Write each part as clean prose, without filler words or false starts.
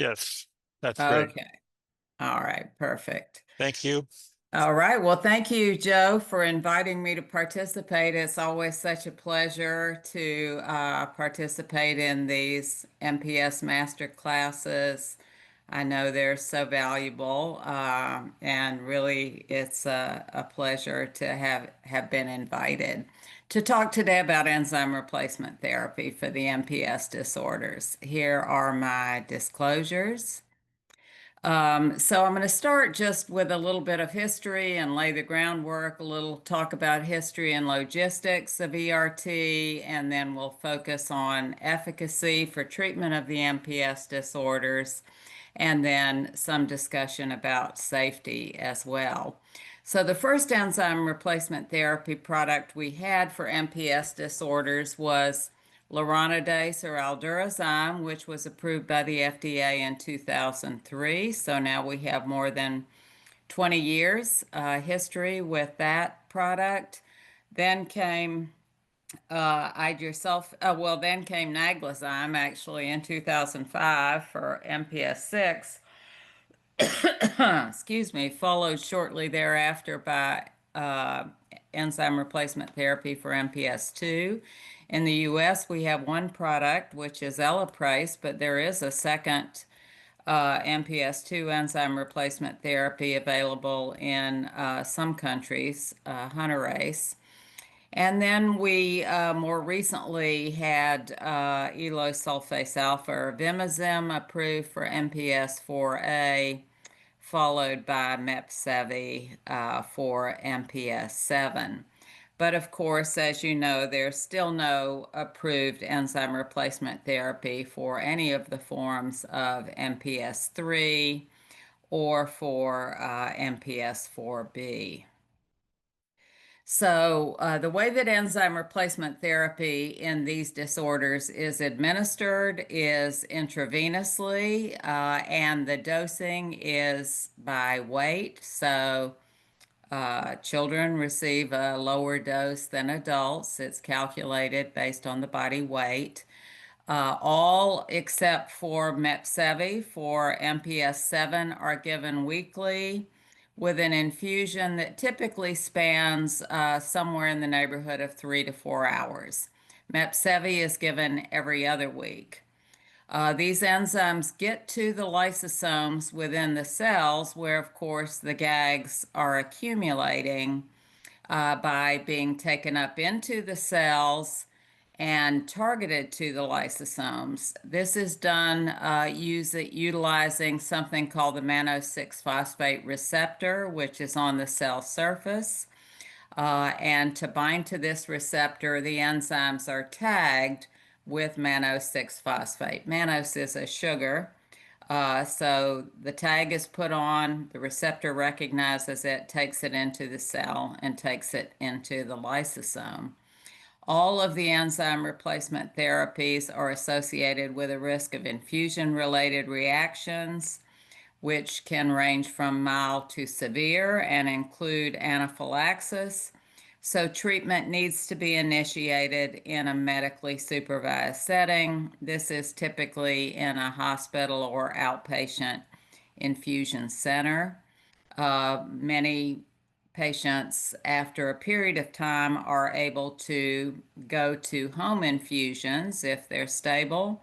Yes, that's great. Okay. All right. Perfect. Thank you. All right. Well, thank you, Joe, for inviting me to participate. It's always such a pleasure to participate in these MPS master classes. I know they're so valuable, and really, it's a pleasure to have been invited to talk today about enzyme replacement therapy for the MPS disorders. Here are my disclosures. So I'm going to start just with a little bit of history and lay the groundwork, a little talk about history and logistics of ERT, and then we'll focus on efficacy for treatment of the MPS disorders, and then some discussion about safety as well. So the first enzyme replacement therapy product we had for MPS disorders was loranodase or Aldurazyme, which was approved by the FDA in 2003. So now we have more than 20 years history with that product. Then came then came Naglazyme actually in 2005 for MPS 6. Excuse me, followed shortly thereafter by enzyme replacement therapy for MPS 2. In the US, we have one product, which is Elaprase, but there is a second MPS 2 enzyme replacement therapy available in some countries, Hunterase. And then we more recently had elosulfase alpha or Vimizim approved for MPS 4A, followed by Mepsevii for MPS 7. But of course, as you know, there's still no approved enzyme replacement therapy for any of the forms of MPS 3 or for MPS 4B. So, the way that enzyme replacement therapy in these disorders is administered is intravenously, and the dosing is by weight. So, children receive a lower dose than adults. It's calculated based on the body weight. All except for Mepsevii for MPS 7 are given weekly with an infusion that typically spans somewhere in the neighborhood of 3 to 4 hours. Mepsevii is given every other week. These enzymes get to the lysosomes within the cells, where, of course, the GAGs are accumulating by being taken up into the cells and targeted to the lysosomes. This is done utilizing something called the mannose-6 phosphate receptor, which is on the cell surface. And to bind to this receptor, the enzymes are tagged with mannose-6 phosphate. Mannose is a sugar. So the tag is put on, the receptor recognizes it, takes it into the cell, and takes it into the lysosome. All of the enzyme replacement therapies are associated with a risk of infusion-related reactions, which can range from mild to severe and include anaphylaxis. So treatment needs to be initiated in a medically supervised setting. This is typically in a hospital or outpatient infusion center. Many patients, after a period of time, are able to go to home infusions if they're stable,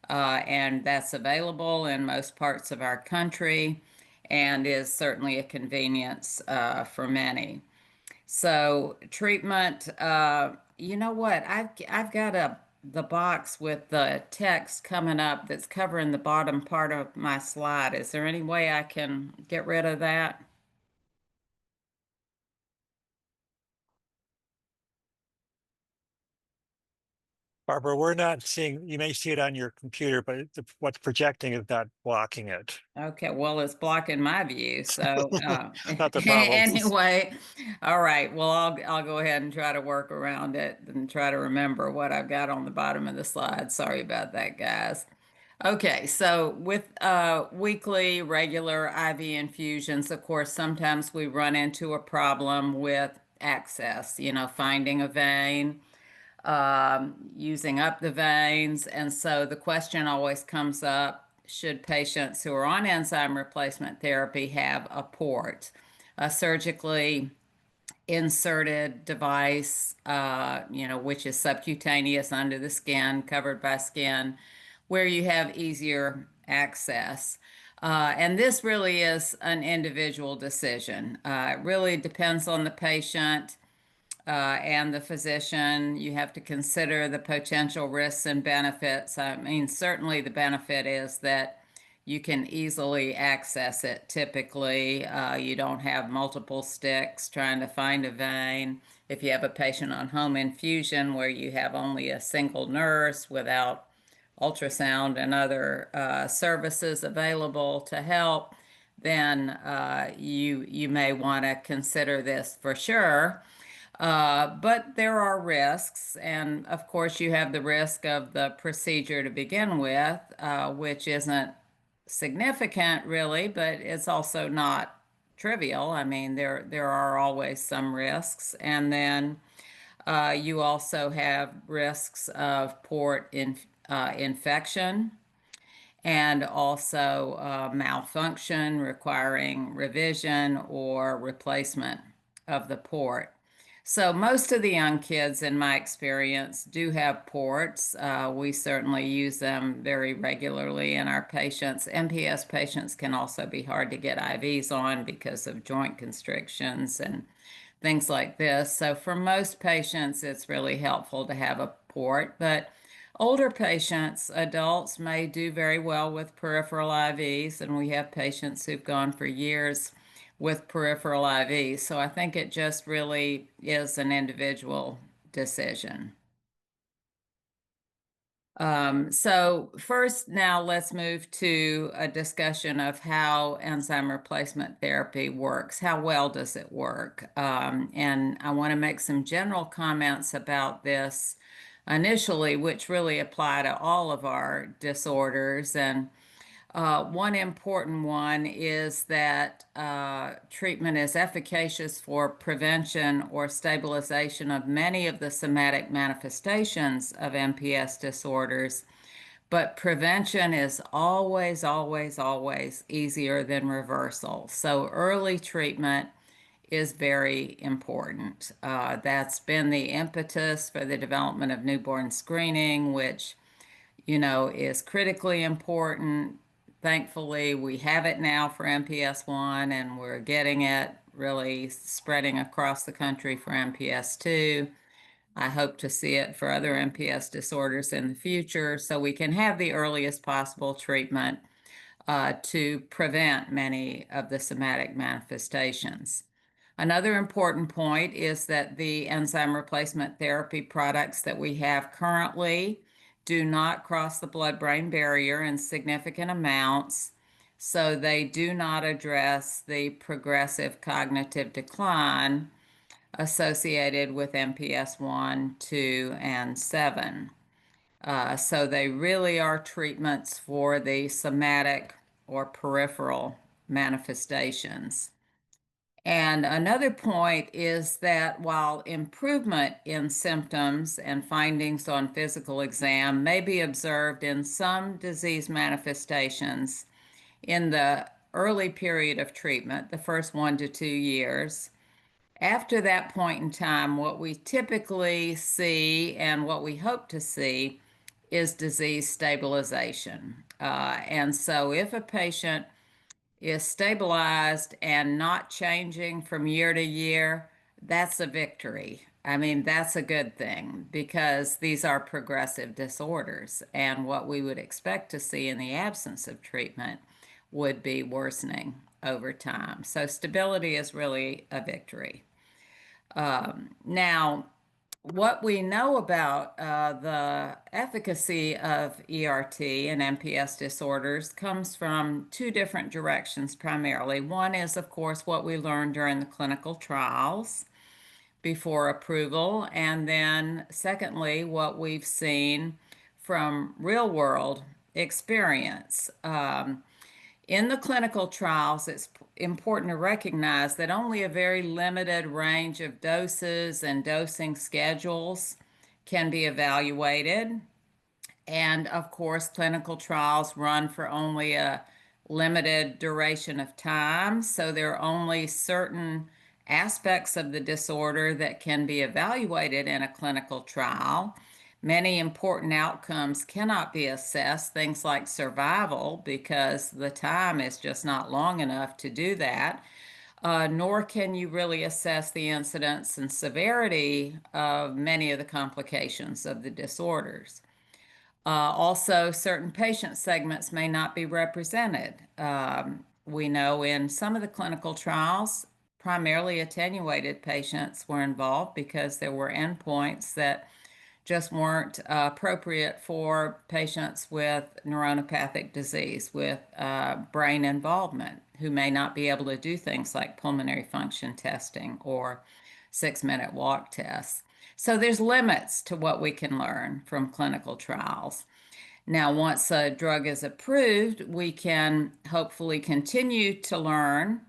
and that's available in most parts of our country and is certainly a convenience for many. So treatment, you know what? I've got the box with the text coming up that's covering the bottom part of my slide. Is there any way I can get rid of that? Barbara, we're not seeing, you may see it on your computer, but what's projecting is not blocking it. Okay, well, it's blocking my view. So Not the problem. anyway, all right. Well, I'll go ahead and try to work around it and try to remember what I've got on the bottom of the slide. Sorry about that, guys. Okay, so with weekly regular IV infusions, of course, sometimes we run into a problem with access, finding a vein, using up the veins. And so the question always comes up, should patients who are on enzyme replacement therapy have a port, a surgically inserted device, which is subcutaneous under the skin, covered by skin, where you have easier access. And this really is an individual decision. It really depends on the patient and the physician. You have to consider the potential risks and benefits. I mean, certainly the benefit is that you can easily access it. Typically, you don't have multiple sticks trying to find a vein. If you have a patient on home infusion where you have only a single nurse without ultrasound and other services available to help, then you may want to consider this for sure. But there are risks, and of course, you have the risk of the procedure to begin with, which isn't significant really, but it's also not trivial. I mean, there are always some risks, and then you also have risks of infection and also malfunction requiring revision or replacement of the port. So most of the young kids, in my experience, do have ports. We certainly use them very regularly in our patients. MPS patients can also be hard to get IVs on because of joint constrictions and things like this. So for most patients, it's really helpful to have a port, but older patients, adults, may do very well with peripheral IVs, and we have patients who've gone for years with peripheral IVs. So I think it just really is an individual decision. So first, now let's move to a discussion of how enzyme replacement therapy works. How well does it work? And I want to make some general comments about this initially, which really apply to all of our disorders. And one important one is that treatment is efficacious for prevention or stabilization of many of the somatic manifestations of MPS disorders, but prevention is always, always, always easier than reversal. So early treatment is very important. That's been the impetus for the development of newborn screening, which is critically important. Thankfully, we have it now for MPS 1, and we're getting it really spreading across the country for MPS 2. I hope to see it for other MPS disorders in the future so we can have the earliest possible treatment to prevent many of the somatic manifestations. Another important point is that the enzyme replacement therapy products that we have currently do not cross the blood-brain barrier in significant amounts, so they do not address the progressive cognitive decline associated with MPS 1, 2, and 7. So they really are treatments for the somatic or peripheral manifestations. And another point is that while improvement in symptoms and findings on physical exam may be observed in some disease manifestations in the early period of treatment, the first 1 to 2 years, after that point in time, what we typically see and what we hope to see is disease stabilization. And so if a patient is stabilized and not changing from year to year, that's a victory. I mean, that's a good thing because these are progressive disorders, and what we would expect to see in the absence of treatment would be worsening over time. So stability is really a victory. Now, what we know about the efficacy of ERT and MPS disorders comes from two different directions primarily. One is, of course, what we learned during the clinical trials before approval, and then secondly, what we've seen from real-world experience. In the clinical trials, it's important to recognize that only a very limited range of doses and dosing schedules can be evaluated. And of course, clinical trials run for only a limited duration of time, so there are only certain aspects of the disorder that can be evaluated in a clinical trial. Many important outcomes cannot be assessed, things like survival, because the time is just not long enough to do that. Nor can you really assess the incidence and severity of many of the complications of the disorders. Also, certain patient segments may not be represented. We know in some of the clinical trials, primarily attenuated patients were involved because there were endpoints that just weren't appropriate for patients with neuronopathic disease, with brain involvement, who may not be able to do things like pulmonary function testing or 6-minute walk tests. So there's limits to what we can learn from clinical trials. Now, once a drug is approved, we can hopefully continue to learn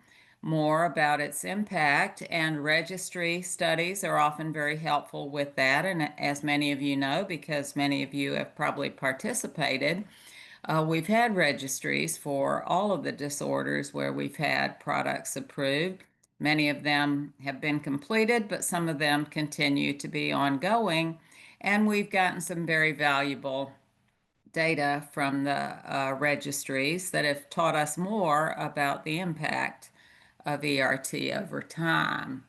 more about its impact, and registry studies are often very helpful with that. And as many of you know, because many of you have probably participated, we've had registries for all of the disorders where we've had products approved. Many of them have been completed, but some of them continue to be ongoing. And we've gotten some very valuable data from the registries that have taught us more about the impact of ERT over time.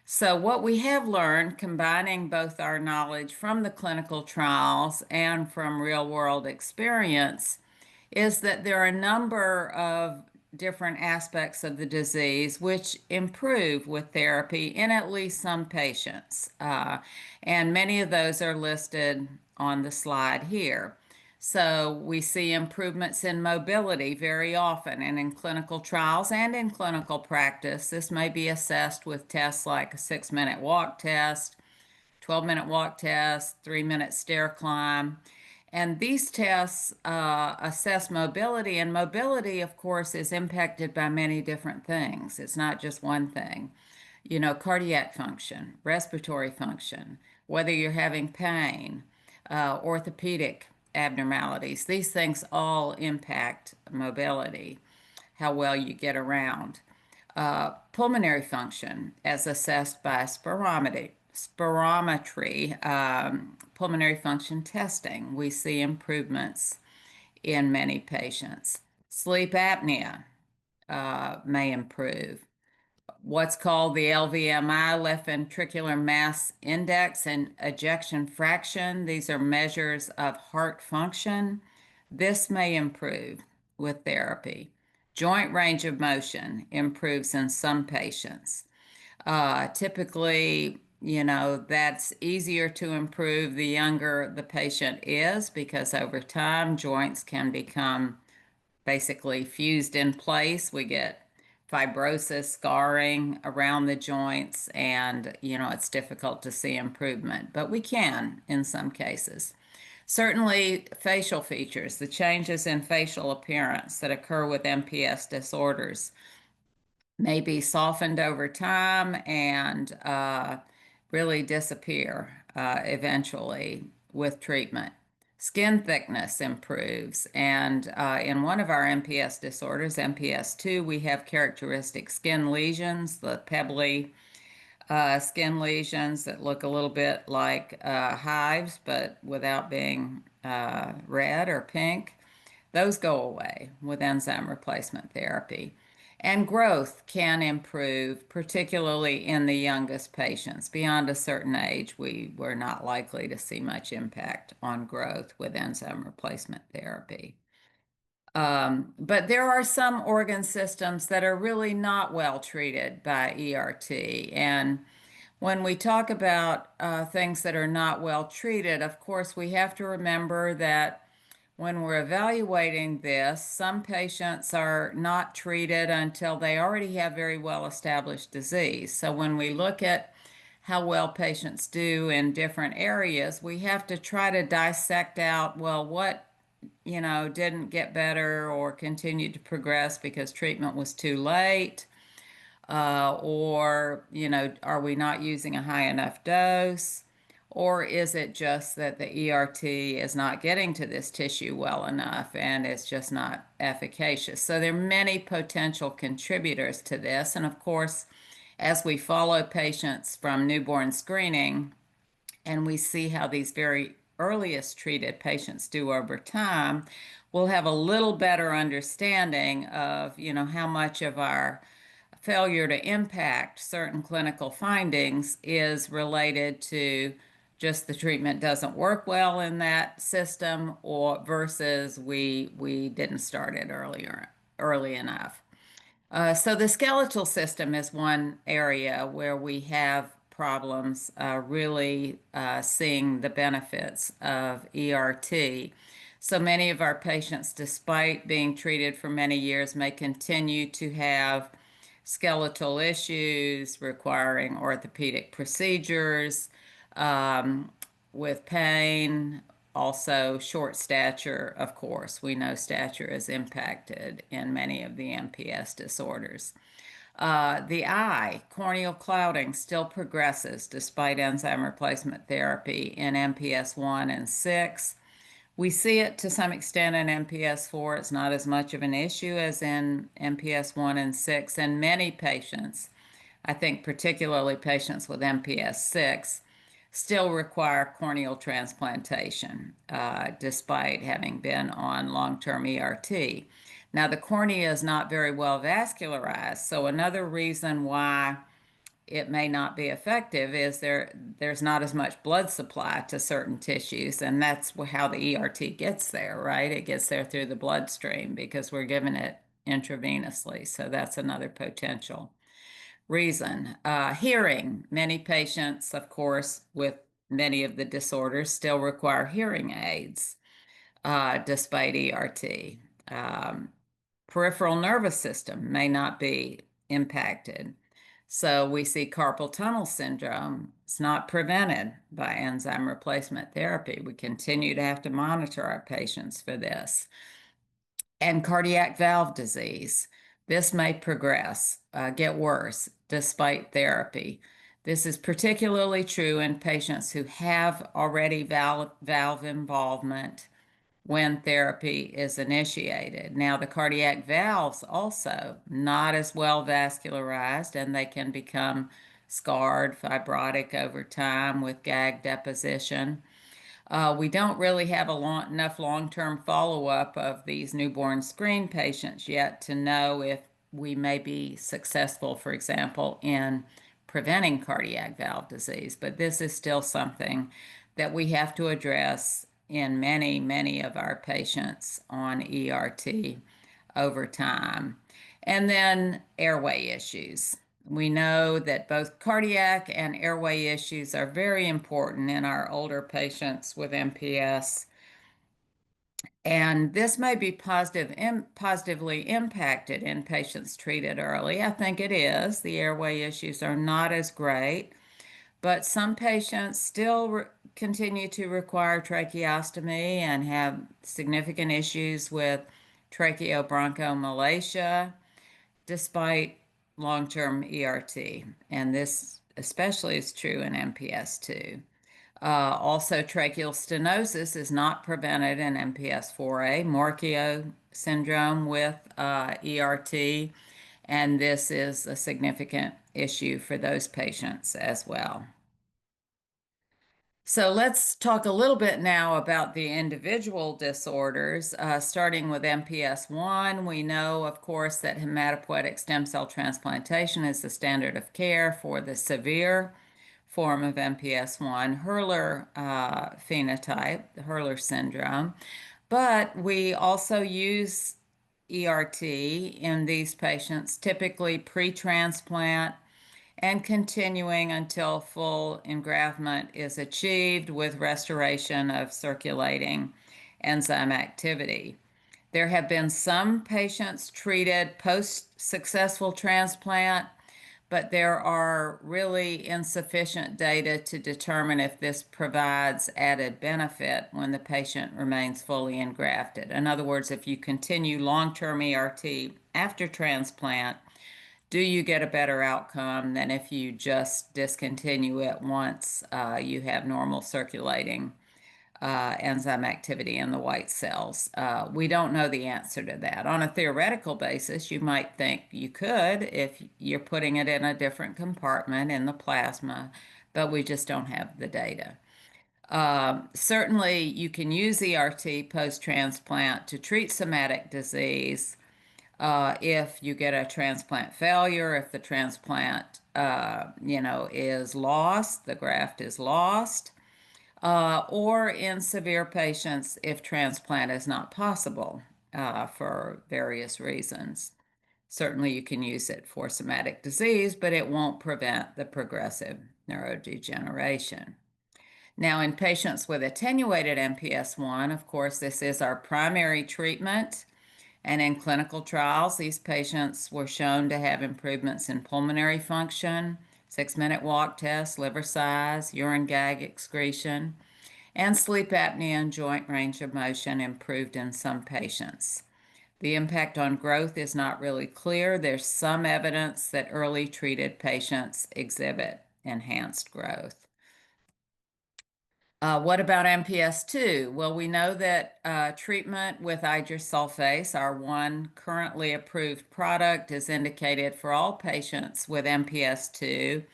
So, what we have learned, combining both our knowledge from the clinical trials and from real world experience, is that there are a number of different aspects of the disease which improve with therapy in at least some patients. And many of those are listed on the slide here. So we see improvements in mobility very often, and in clinical trials and in clinical practice, this may be assessed with tests like a 6-minute walk test, 12-minute walk test, 3-minute stair climb. And these tests assess mobility, and mobility, of course, is impacted by many different things. It's not just one thing. You know, cardiac function, respiratory function, whether you're having pain, orthopedic abnormalities. These things all impact mobility, how well you get around. Pulmonary function, as assessed by spirometry, pulmonary function testing, we see improvements in many patients. Sleep apnea may improve. What's called the LVMI, left ventricular mass index, and ejection fraction. These are measures of heart function. This may improve with therapy. Joint range of motion improves in some patients. Typically, you know, that's easier to improve the younger the patient is, because over time, joints can become basically fused in place. We get fibrosis, scarring around the joints, and you know, it's difficult to see improvement, but we can in some cases. Certainly, facial features, the changes in facial appearance that occur with MPS disorders, may be softened over time and really disappear eventually with treatment. Skin thickness improves, and in one of our MPS disorders, MPS 2, we have characteristic skin lesions, the pebbly skin lesions that look a little bit like hives, but without being red or pink. Those go away with enzyme replacement therapy. And growth can improve, particularly in the youngest patients. Beyond a certain age, we're not likely to see much impact on growth with enzyme replacement therapy. But there are some organ systems that are really not well treated by ERT. And when we talk about things that are not well treated, of course, we have to remember that when we're evaluating this, some patients are not treated until they already have very well established disease. So when we look at how well patients do in different areas, we have to try to dissect out, well, what, you know, didn't get better or continued to progress because treatment was too late, or, you know, are we not using a high enough dose? Or is it just that the ERT is not getting to this tissue well enough and it's just not efficacious? So there are many potential contributors to this. And of course, as we follow patients from newborn screening and we see how these very earliest treated patients do over time, we'll have a little better understanding of, how much of our failure to impact certain clinical findings is related to just the treatment doesn't work well in that system or versus we didn't start it early enough. So the skeletal system is one area where we have problems really seeing the benefits of ERT. So many of our patients, despite being treated for many years, may continue to have skeletal issues requiring orthopedic procedures, with pain, also short stature, of course. We know stature is impacted in many of the MPS disorders. The eye, corneal clouding, still progresses despite enzyme replacement therapy in MPS 1 and 6. We see it to some extent in MPS 4. It's not as much of an issue as in MPS 1 and 6. And many patients, I think particularly patients with MPS 6, still require corneal transplantation, despite having been on long-term ERT. Now, the cornea is not very well vascularized, so another reason why it may not be effective is there's not as much blood supply to certain tissues, and that's how the ERT gets there, right? It gets there through the bloodstream because we're giving it intravenously, so that's another potential reason. Hearing, many patients, of course, with many of the disorders still require hearing aids, despite ERT. Peripheral nervous system may not be impacted. So we see carpal tunnel syndrome. It's not prevented by enzyme replacement therapy. We continue to have to monitor our patients for this. And cardiac valve disease. This may progress, get worse, despite therapy. This is particularly true in patients who have already valve involvement when therapy is initiated. Now, the cardiac valves also not as well vascularized, and they can become scarred, fibrotic over time with GAG deposition. We don't really have enough long-term follow-up of these newborn screen patients yet to know if we may be successful, for example, in preventing cardiac valve disease. But this is still something that we have to address in many, many of our patients on ERT over time. And then airway issues. We know that both cardiac and airway issues are very important in our older patients with MPS. And this may be positively impacted in patients treated early. I think it is. The airway issues are not as great, but some patients still continue to require tracheostomy and have significant issues with tracheobronchomalacia despite long-term ERT. And this especially is true in MPS 2. Also, tracheal stenosis is not prevented in MPS 4A, Morquio syndrome with ERT, and this is a significant issue for those patients as well. So let's talk a little bit now about the individual disorders, starting with MPS 1. We know, of course, that hematopoietic stem cell transplantation is the standard of care for the severe form of MPS 1, Hurler phenotype, the Hurler syndrome. But we also use ERT in these patients, typically pre-transplant and continuing until full engraftment is achieved with restoration of circulating enzyme activity. There have been some patients treated post-successful transplant, but there are really insufficient data to determine if this provides added benefit when the patient remains fully engrafted. In other words, if you continue long-term ERT after transplant, do you get a better outcome than if you just discontinue it once you have normal circulating enzyme activity in the white cells? We don't know the answer to that. On a theoretical basis, you might think you could if you're putting it in a different compartment in the plasma, but we just don't have the data. Certainly, you can use ERT post-transplant to treat somatic disease if you get a transplant failure, if the transplant, is lost, the graft is lost, or in severe patients if transplant is not possible for various reasons. Certainly, you can use it for somatic disease, but it won't prevent the progressive neurodegeneration. Now, in patients with attenuated MPS I, of course, this is our primary treatment. And in clinical trials, these patients were shown to have improvements in pulmonary function, 6-minute walk test, liver size, urine GAG excretion, and sleep apnea and joint range of motion improved in some patients. The impact on growth is not really clear. There's some evidence that early treated patients exhibit enhanced growth. What about MPS II? Well, we know that treatment with idursulfase, our one currently approved product, is indicated for all patients with MPS II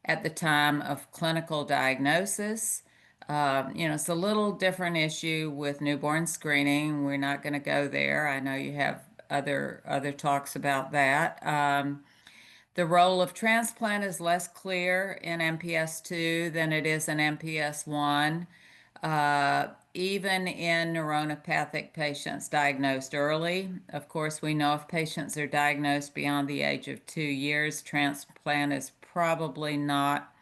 at the time of clinical diagnosis. It's a little different issue with newborn screening. We're not going to go there. I know you have other talks about that. The role of transplant is less clear in MPS II than it is in MPS I. Even in neuronopathic patients diagnosed early. Of course, we know if patients are diagnosed beyond the age of 2 years, transplant is probably not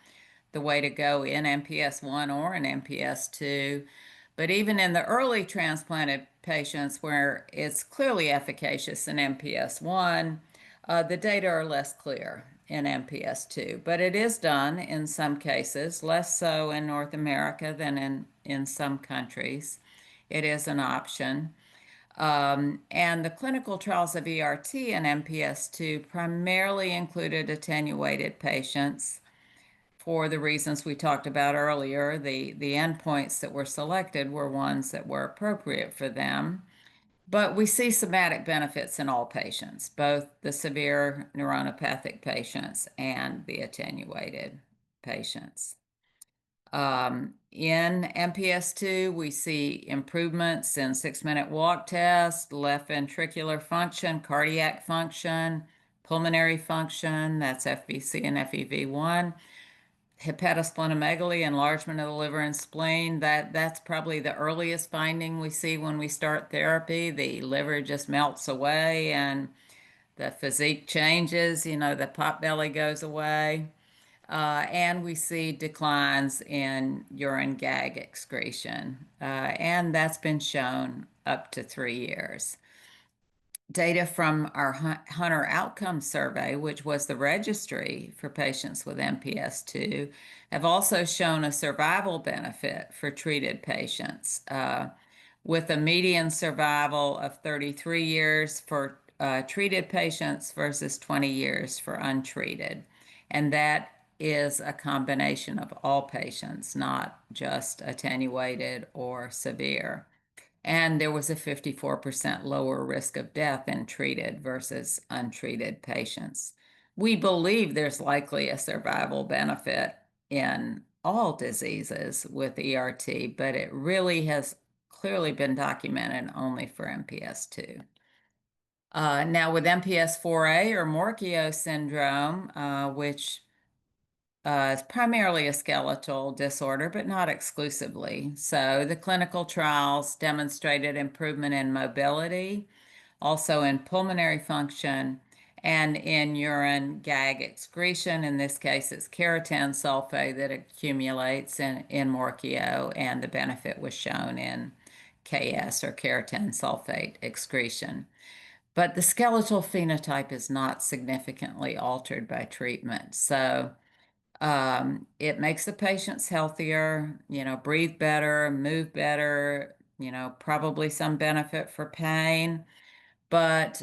the way to go in MPS I or in MPS II. But even in the early transplanted patients where it's clearly efficacious in MPS I, the data are less clear in MPS II, but it is done in some cases, less so in North America than in some countries. It is an option. And the clinical trials of ERT and MPS II primarily included attenuated patients for the reasons we talked about earlier. The endpoints that were selected were ones that were appropriate for them. But we see somatic benefits in all patients, both the severe neuronopathic patients and the attenuated patients. In MPS II, we see improvements in 6-minute walk test, left ventricular function, cardiac function, pulmonary function, that's FVC and FEV1, hepatosplenomegaly, enlargement of the liver and spleen. That's probably the earliest finding we see when we start therapy. The liver just melts away and the physique changes, the pot belly goes away. And we see declines in urine GAG excretion. And that's been shown up to 3 years. Data from our Hunter Outcome Survey, which was the registry for patients with MPS II, have also shown a survival benefit for treated patients, with a median survival of 33 years for treated patients versus 20 years for untreated. And that is a combination of all patients, not just attenuated or severe. And there was a 54% lower risk of death in treated versus untreated patients. We believe there's likely a survival benefit in all diseases with ERT, but it really has clearly been documented only for MPS II. Now with MPS IVA or Morquio syndrome, which is primarily a skeletal disorder, but not exclusively. So the clinical trials demonstrated improvement in mobility, also in pulmonary function, and in urine GAG excretion. In this case, it's keratan sulfate that accumulates in Morquio, and the benefit was shown in KS or keratan sulfate excretion. But the skeletal phenotype is not significantly altered by treatment. So it makes the patients healthier, breathe better, move better, probably some benefit for pain, but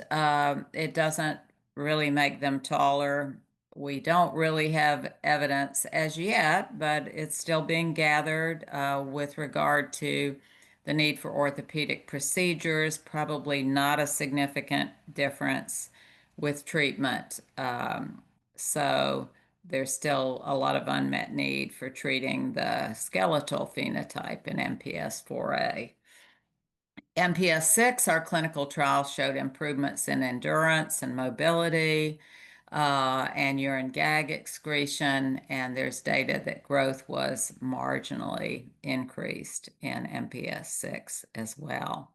it doesn't really make them taller. We don't really have evidence as yet, but it's still being gathered with regard to the need for orthopedic procedures, probably not a significant difference with treatment. So there's still a lot of unmet need for treating the skeletal phenotype in MPS 4A. MPS 6, our clinical trial showed improvements in endurance and mobility and urine gag excretion, and there's data that growth was marginally increased in MPS 6 as well.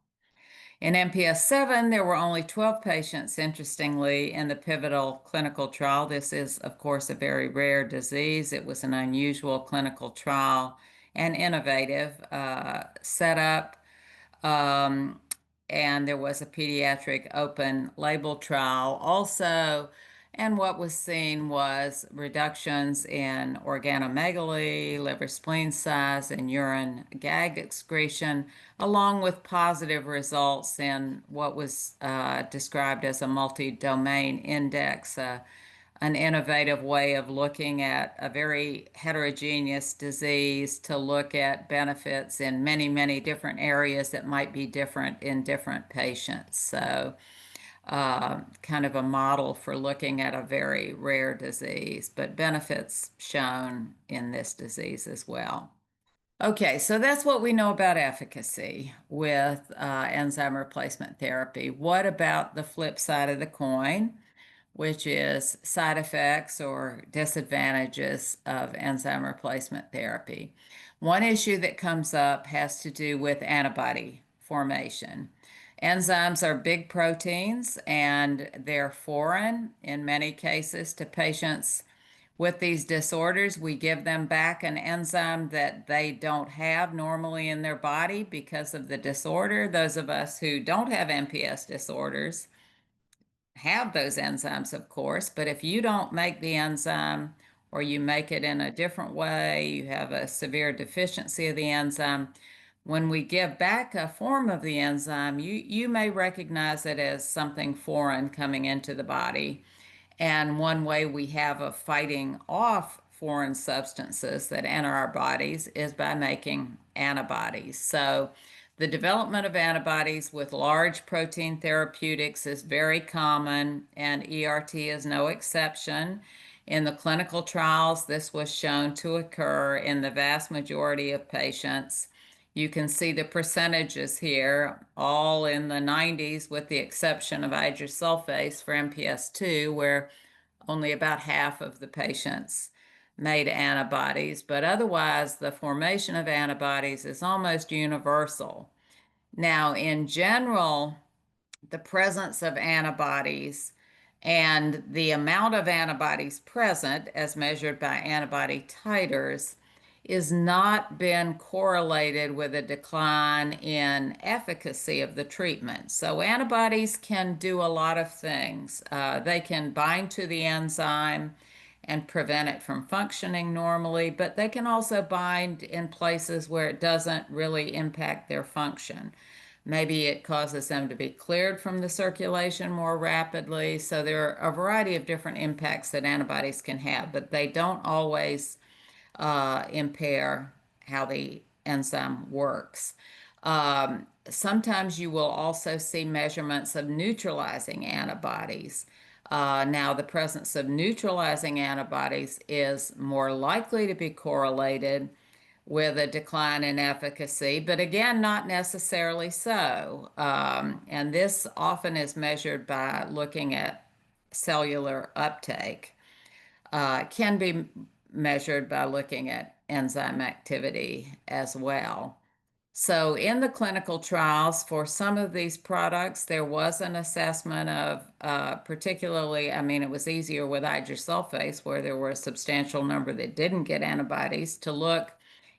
In MPS 7, there were only 12 patients, interestingly, in the pivotal clinical trial. This is, of course, a very rare disease. It was an unusual clinical trial and innovative setup. Um, and there was a pediatric open label trial also. And what was seen was reductions in organomegaly, liver spleen size, and urine gag excretion, along with positive results in what was described as a multi-domain index, an innovative way of looking at a very heterogeneous disease to look at benefits in many, many different areas that might be different in different patients. So, kind of a model for looking at a very rare disease, but benefits shown in this disease as well. Okay, so that's what we know about efficacy with enzyme replacement therapy. What about the flip side of the coin, which is side effects or disadvantages of enzyme replacement therapy? One issue that comes up has to do with antibody formation. Enzymes are big proteins and they're foreign in many cases to patients with these disorders. We give them back an enzyme that they don't have normally in their body because of the disorder. Those of us who don't have MPS disorders have those enzymes, of course, but if you don't make the enzyme or you make it in a different way, you have a severe deficiency of the enzyme, when we give back a form of the enzyme, you may recognize it as something foreign coming into the body. And one way we have of fighting off foreign substances that enter our bodies is by making antibodies. So the development of antibodies with large protein therapeutics is very common, and ERT is no exception. In the clinical trials, this was shown to occur in the vast majority of patients. You can see the percentages here, all in the 90s, with the exception of idursulfase for MPS 2, where only about half of the patients made antibodies, but otherwise the formation of antibodies is almost universal. Now, in general, the presence of antibodies and the amount of antibodies present, as measured by antibody titers, is not been correlated with a decline in efficacy of the treatment. So antibodies can do a lot of things. They can bind to the enzyme and prevent it from functioning normally, but they can also bind in places where it doesn't really impact their function. Maybe it causes them to be cleared from the circulation more rapidly. So there are a variety of different impacts that antibodies can have, but they don't always impair how the enzyme works. Sometimes you will also see measurements of neutralizing antibodies. Now, the presence of neutralizing antibodies is more likely to be correlated with a decline in efficacy, but again, not necessarily so. And this often is measured by looking at cellular uptake. Can be measured by looking at enzyme activity as well. So in the clinical trials for some of these products, there was an assessment of particularly, I mean, it was easier with idursulfase where there were a substantial number that didn't get antibodies to look,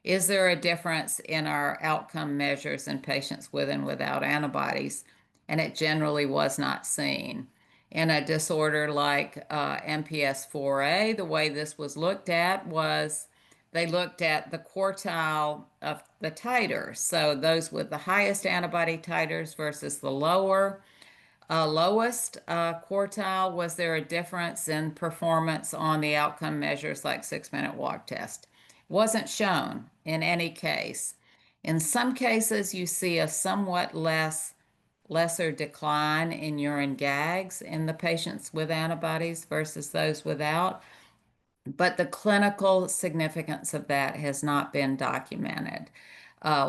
is there a difference in our outcome measures in patients with and without antibodies? And it generally was not seen. In a disorder like MPS 4A, the way this was looked at was they looked at the quartile of the titers. So those with the highest antibody titers versus the lower. Lowest quartile, was there a difference in performance on the outcome measures like 6-minute walk test? Wasn't shown in any case. In some cases, you see a somewhat lesser decline in urine gags in the patients with antibodies versus those without, but the clinical significance of that has not been documented,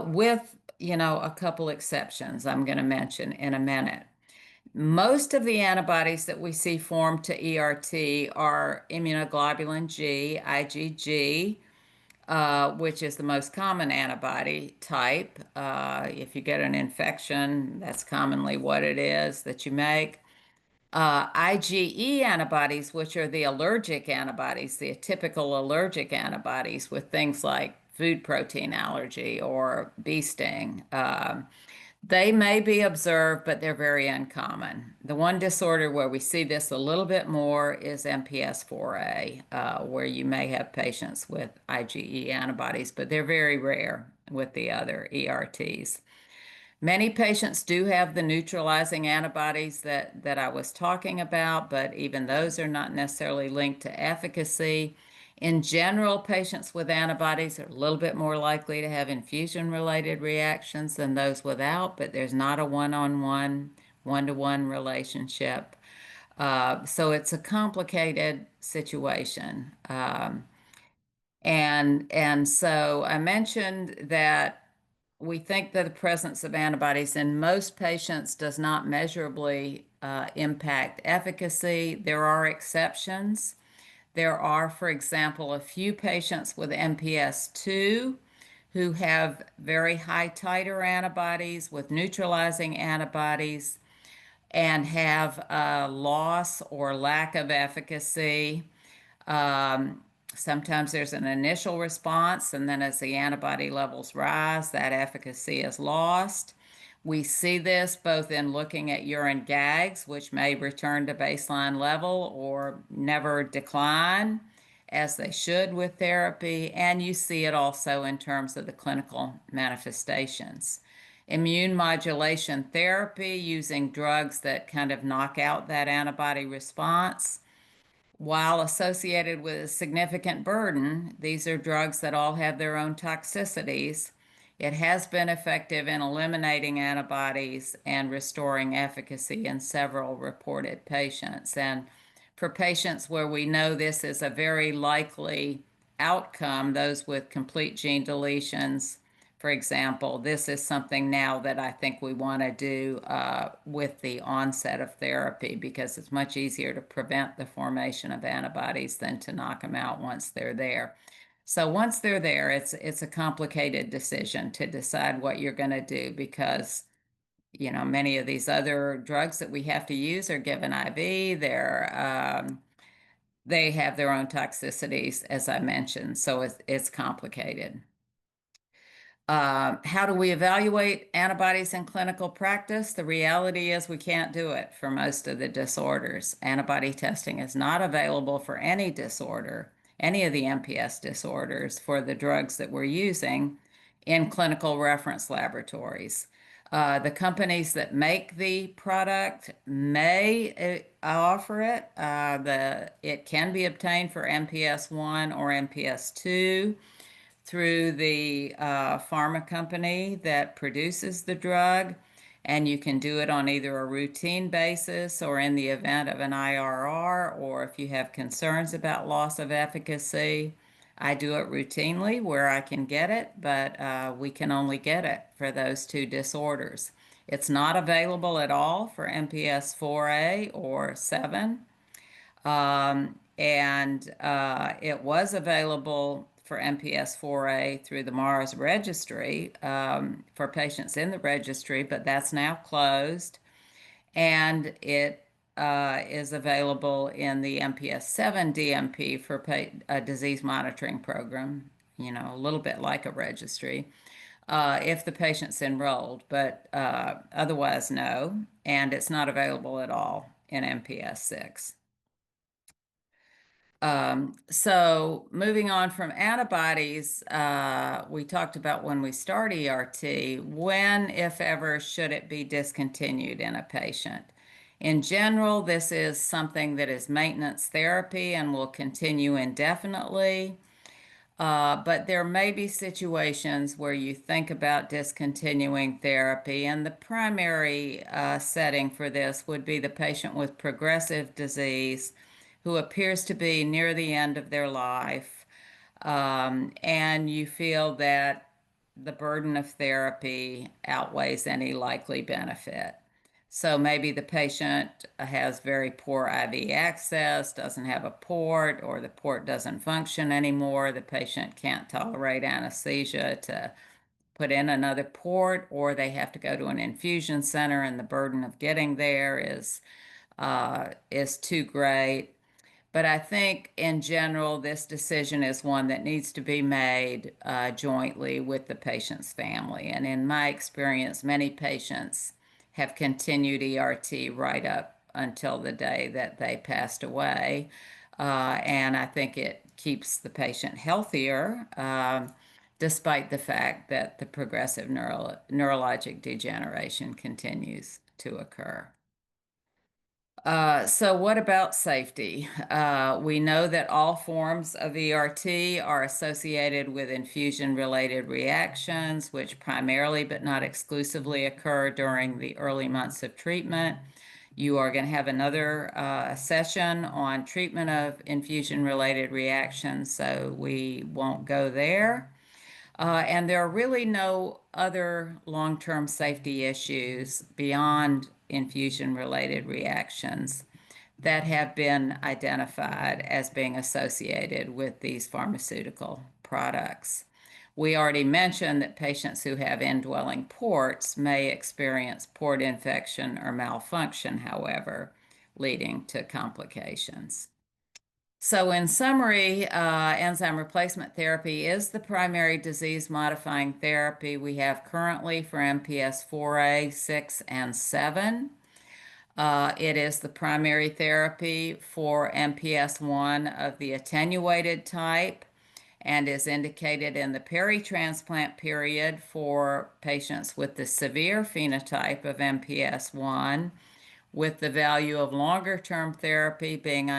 with, a couple exceptions I'm going to mention in a minute. Most of the antibodies that we see formed to ERT are immunoglobulin G, IgG, which is the most common antibody type. If you get an infection, that's commonly what it is that you make. IgE antibodies, which are the allergic antibodies, the typical allergic antibodies with things like food protein allergy or bee sting. They may be observed, but they're very uncommon. The one disorder where we see this a little bit more is MPS 4A, where you may have patients with IgE antibodies, but they're very rare with the other ERTs. Many patients do have the neutralizing antibodies that I was talking about, but even those are not necessarily linked to efficacy. In general, patients with antibodies are a little bit more likely to have infusion-related reactions than those without, but there's not a one-on-one, one-to-one relationship. So it's a complicated situation. And so I mentioned that we think that the presence of antibodies in most patients does not measurably impact efficacy. There are exceptions. There are, for example, a few patients with MPS 2 who have very high titer antibodies with neutralizing antibodies and have a loss or lack of efficacy. Sometimes there's an initial response, and then as the antibody levels rise, that efficacy is lost. We see this both in looking at urine gags, which may return to baseline level or never decline as they should with therapy, and you see it also in terms of the clinical manifestations. Immune modulation therapy using drugs that kind of knock out that antibody response, while associated with a significant burden, these are drugs that all have their own toxicities. It has been effective in eliminating antibodies and restoring efficacy in several reported patients. And for patients where we know this is a very likely outcome, those with complete gene deletions, for example, this is something now that I think we want to do with the onset of therapy, because it's much easier to prevent the formation of antibodies than to knock them out once they're there. So once they're there, it's a complicated decision to decide what you're going to do, because many of these other drugs that we have to use are given IV. They have their own toxicities, as I mentioned, so it's complicated. How do we evaluate antibodies in clinical practice? The reality is we can't do it for most of the disorders. Antibody testing is not available for any disorder, any of the MPS disorders, for the drugs that we're using in clinical reference laboratories. The companies that make the product may offer it. It can be obtained for MPS 1 or MPS 2 through the pharma company that produces the drug, and you can do it on either a routine basis or in the event of an IRR, or if you have concerns about loss of efficacy. I do it routinely where I can get it, but we can only get it for those two disorders. It's not available at all for MPS 4A or 7. And it was available for MPS 4A through the Mars registry for patients in the registry, but that's now closed. And it is available in the MPS 7 DMP for a disease monitoring program, a little bit like a registry, if the patient's enrolled, but otherwise no. And it's not available at all in MPS 6. So moving on from antibodies, we talked about when we start ERT, when, if ever, should it be discontinued in a patient? In general, this is something that is maintenance therapy and will continue indefinitely. But there may be situations where you think about discontinuing therapy, and the primary setting for this would be the patient with progressive disease who appears to be near the end of their life, and you feel that the burden of therapy outweighs any likely benefit. So maybe the patient has very poor IV access, doesn't have a port, or the port doesn't function anymore. The patient can't tolerate anesthesia to put in another port, or they have to go to an infusion center, and the burden of getting there is too great. But I think in general, this decision is one that needs to be made jointly with the patient's family. And in my experience, many patients have continued ERT right up until the day that they passed away. And I think it keeps the patient healthier, despite the fact that the progressive neurologic degeneration continues to occur. So what about safety? We know that all forms of ERT are associated with infusion-related reactions, which primarily but not exclusively occur during the early months of treatment. You are going to have another session on treatment of infusion-related reactions, so we won't go there. And there are really no other long-term safety issues beyond infusion-related reactions that have been identified as being associated with these pharmaceutical products. We already mentioned that patients who have indwelling ports may experience port infection or malfunction, however, leading to complications. So, in summary, enzyme replacement therapy is the primary disease modifying therapy we have currently for MPS 4A, 6, and 7. It is the primary therapy for MPS 1 of the attenuated type and is indicated in the peri-transplant period for patients with the severe phenotype of MPS 1, with the value of longer-term therapy being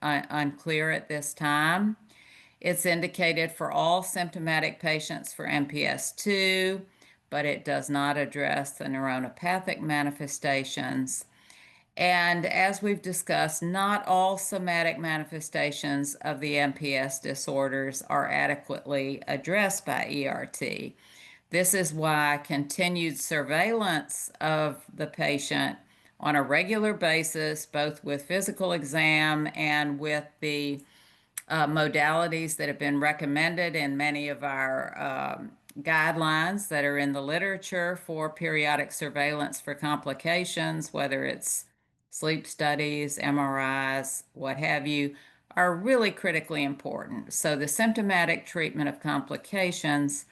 unclear at this time. It's indicated for all symptomatic patients for MPS 2, but it does not address the neuronopathic manifestations. And as we've discussed, not all somatic manifestations of the MPS disorders are adequately addressed by ERT. This is why continued surveillance of the patient on a regular basis, both with physical exam and with the modalities that have been recommended in many of our guidelines that are in the literature for periodic surveillance for complications, whether it's sleep studies, MRIs, what have you, are really critically important. So the symptomatic treatment of complications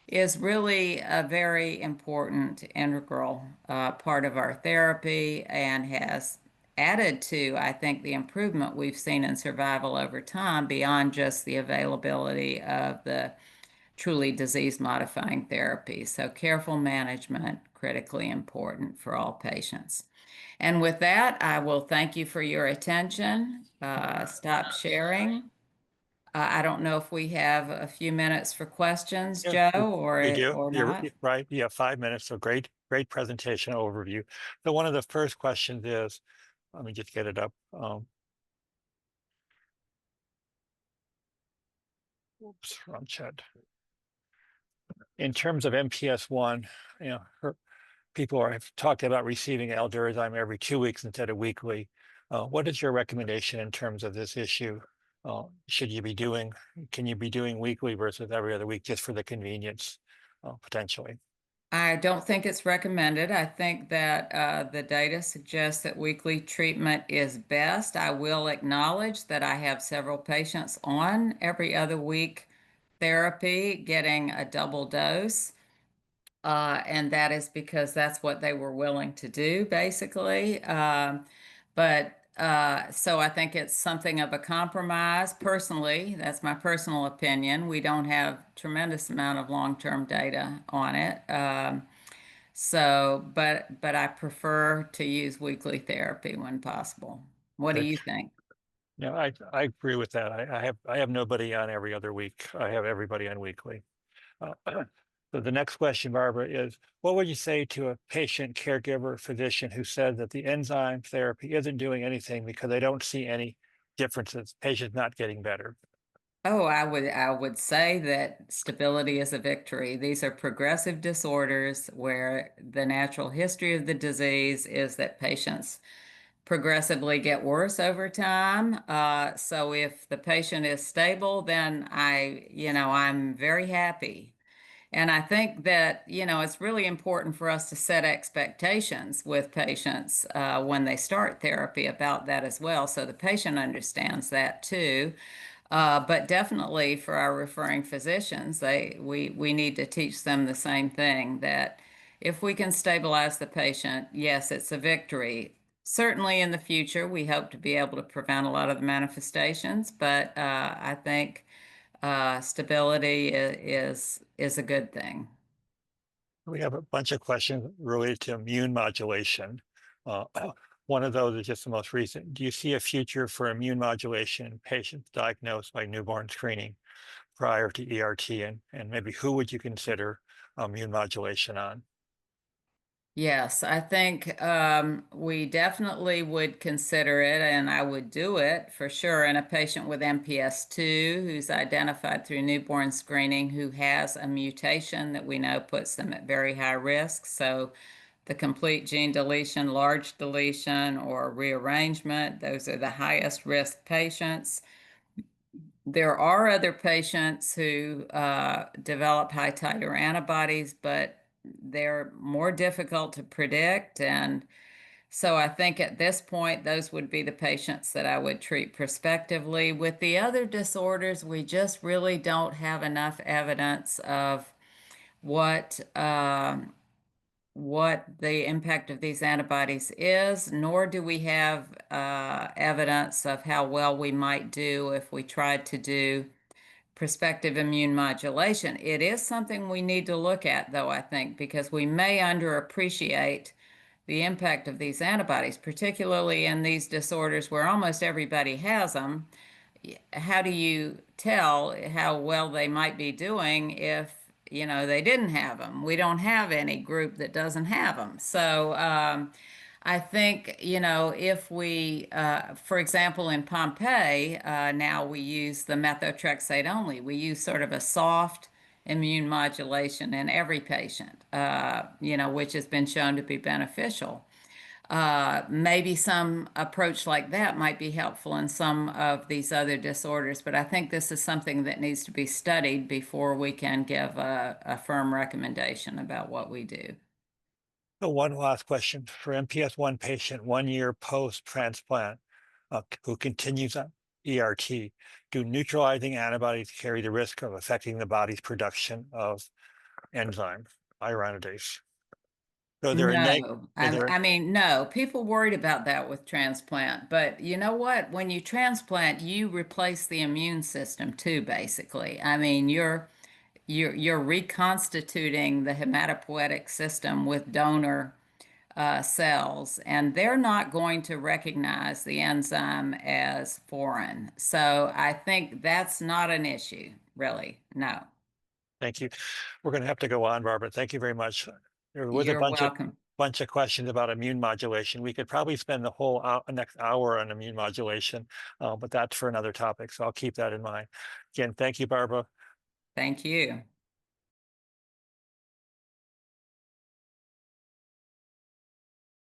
is really a very important integral part of our therapy and has added to, I think, the improvement we've seen in survival over time beyond just the availability of the truly disease-modifying therapy. So careful management, critically important for all patients. And with that, I will thank you for your attention. Stop sharing. I don't know if we have a few minutes for questions, Yeah, Joe, we do. or You're not. right. You have 5 minutes. So great presentation overview. So one of the first questions is, let me just get it up. Oops, wrong chat. In terms of MPS 1, people have talked about receiving Aldurazyme every 2 weeks instead of weekly. What is your recommendation in terms of this issue? Can you be doing weekly versus every other week just for the convenience, potentially? I don't think it's recommended. I think that the data suggests that weekly treatment is best. I will acknowledge that I have several patients on every other week therapy getting a double dose. And that is because that's what they were willing to do, basically. So I think it's something of a compromise. Personally, that's my personal opinion. We don't have tremendous amount of long-term data on it. So, but I prefer to use weekly therapy when possible. What do Good. you think? Yeah, I agree with that. I have nobody on every other week. I have everybody on weekly. Uh, So the next question, Barbara, is what would you say to a patient, caregiver, physician who said that the enzyme therapy isn't doing anything because they don't see any differences, patient's not getting better? Oh, I would say that stability is a victory. These are progressive disorders where the natural history of the disease is that patients progressively get worse over time. So if the patient is stable, then I'm very happy. And I think that, it's really important for us to set expectations with patients when they start therapy about that as well. So the patient understands that too. But definitely for our referring physicians, we need to teach them the same thing that if we can stabilize the patient, yes, it's a victory. Certainly in the future, we hope to be able to prevent a lot of the manifestations, but I think stability is a good thing. We have a bunch of questions related to immune modulation. Uh, One of those is just the most recent. Do you see a future for immune modulation in patients diagnosed by newborn screening prior to ERT? And maybe who would you consider immune modulation on? Yes, I think we definitely would consider it, and I would do it for sure in a patient with MPS 2 who's identified through newborn screening who has a mutation that we know puts them at very high risk. So, the complete gene deletion, large deletion, or rearrangement, those are the highest risk patients. There are other patients who develop high titer antibodies, but they're more difficult to predict. And so I think at this point, those would be the patients that I would treat prospectively. With the other disorders, we just really don't have enough evidence of what what the impact of these antibodies is, nor do we have evidence of how well we might do if we tried to do prospective immune modulation. It is something we need to look at, though, I think, because we may underappreciate the impact of these antibodies, particularly in these disorders where almost everybody has them. How do you tell how well they might be doing if, they didn't have them? We don't have any group that doesn't have them. So, I think, if we, for example, in Pompeii, now we use the methotrexate only. We use sort of a soft immune modulation in every patient, which has been shown to be beneficial. Maybe some approach like that might be helpful in some of these other disorders, but I think this is something that needs to be studied before we can give a firm recommendation about what we do. So one last question for MPS 1 patient, 1 year post-transplant, who continues on ERT. Do neutralizing antibodies carry the risk of affecting the body's production of enzyme, ironidase? So they're a neg, No, so I, they're, I mean, no, people worried about that with transplant, but you know what? When you transplant, you replace the immune system too, basically. I mean, you're reconstituting the hematopoietic system with donor cells, and they're not going to recognize the enzyme as foreign. So I think that's not an issue, really. No, thank you. We're going to have to go on, Barbara. Thank you very much. There was a you're welcome. bunch of questions about immune modulation. We could probably spend the whole next hour on immune modulation, but that's for another topic. So I'll keep that in mind. Again, thank you, Barbara. Thank you.